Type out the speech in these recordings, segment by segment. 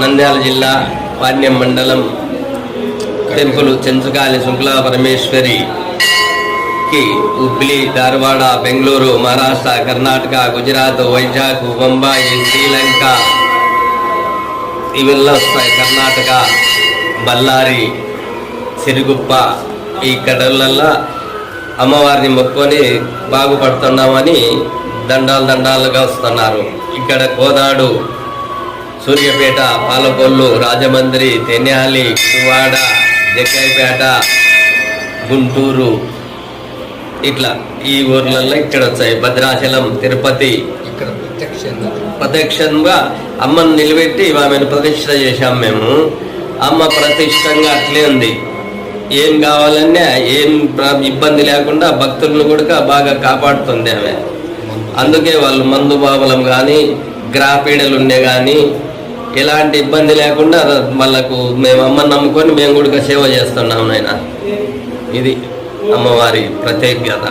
నంద్యాల జిల్లా పాణ్యం మండలం టెంపుల్ చెంచుకాలి శుక్లా పరమేశ్వరికి హుబ్లీ, ధారవాడ, బెంగళూరు, మహారాష్ట్ర, కర్ణాటక, గుజరాత్, వైజాగ్, బొంబాయి, శ్రీలంక ఇవన్నీ వస్తాయి. కర్ణాటక, బళ్ళారి, సిరుగుప్ప ఈ కడలల్లో అమ్మవారిని మొక్కుకొని బాగుపడుతున్నామని దండాలుగా వస్తున్నారు. ఇక్కడ కోదాడు, సూర్యాపేట, పాలకొల్లు, రాజమండ్రి, తెన్యాలి, కువాడ, జగ్గైపేట, గుంటూరు ఇట్లా ఈ ఊర్లలో ఇక్కడ వచ్చాయి. భద్రాచలం, తిరుపతి ఇక్కడ ప్రత్యక్షంగా అమ్మను నిలబెట్టి ఆమెను ప్రతిష్ట చేశాం మేము. అమ్మ ప్రతిష్టంగా అట్లే ఉంది. ఏం కావాలన్నా ఏం ఇబ్బంది లేకుండా భక్తులను కూడా బాగా కాపాడుతుంది ఆమె. అందుకే వాళ్ళు మందు బాబలం కానీ గ్రాపీడలు ఉండే కానీ ఎలాంటి ఇబ్బంది లేకుండా వాళ్ళకు మేము అమ్మని నమ్ముకొని మేము కూడా సేవ చేస్తున్నాం నాయన. ఇది అమ్మవారి ప్రత్యేకత.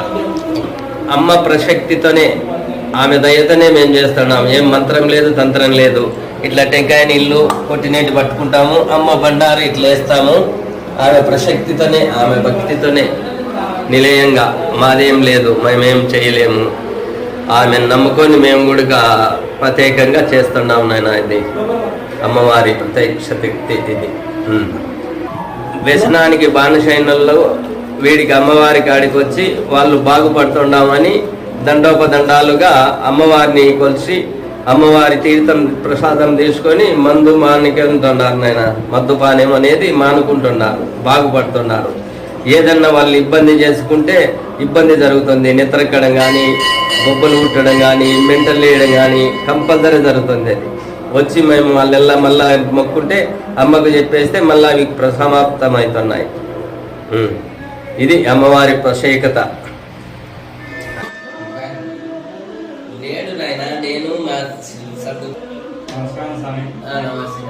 అమ్మ ప్రశక్తితోనే ఆమె దయతోనే మేము చేస్తున్నాం. ఏం మంత్రం లేదు, తంత్రం లేదు. ఇట్లా టెంకాయ నీళ్ళు కొట్టినేటి పట్టుకుంటాము, అమ్మ బండారు ఇట్లా వేస్తాము. ఆమె ప్రశక్తితోనే, ఆమె భక్తితోనే నిలయంగా మాదేం లేదు, మేమేం చేయలేము. ఆమెను నమ్ముకొని మేము కూడా ప్రత్యేకంగా చేస్తున్నాం నాయన. ఇది అమ్మవారి ప్రత్యక్ష శక్తి. ఇది వ్యసనానికి బానిసైనల్లో వీడికి అమ్మవారి కాడికి వచ్చి వాళ్ళు బాగుపడుతున్నామని దండోపదండాలుగా అమ్మవారిని కొలిసి అమ్మవారి తీర్థం ప్రసాదం తీసుకొని మందు మానుకుంటున్నారు నాయన. మద్దుపానం అనేది మానుకుంటున్నారు, బాగుపడుతున్నారు. ఏదన్నా వాళ్ళు ఇబ్బంది చేసుకుంటే ఇబ్బంది జరుగుతుంది. నిద్రక్కడం కానీ, బొబ్బలు పుట్టడం కానీ, మెంటల్ వేయడం కానీ కంపల్సరీ జరుగుతుంది. అది వచ్చి మేము వాళ్ళెల్లా మళ్ళా మొక్కుంటే అమ్మకు చెప్పేస్తే మళ్ళీ అవి సమాప్తం అవుతున్నాయి. ఇది అమ్మవారి ప్రత్యేకత. నేను మా నమస్కారం.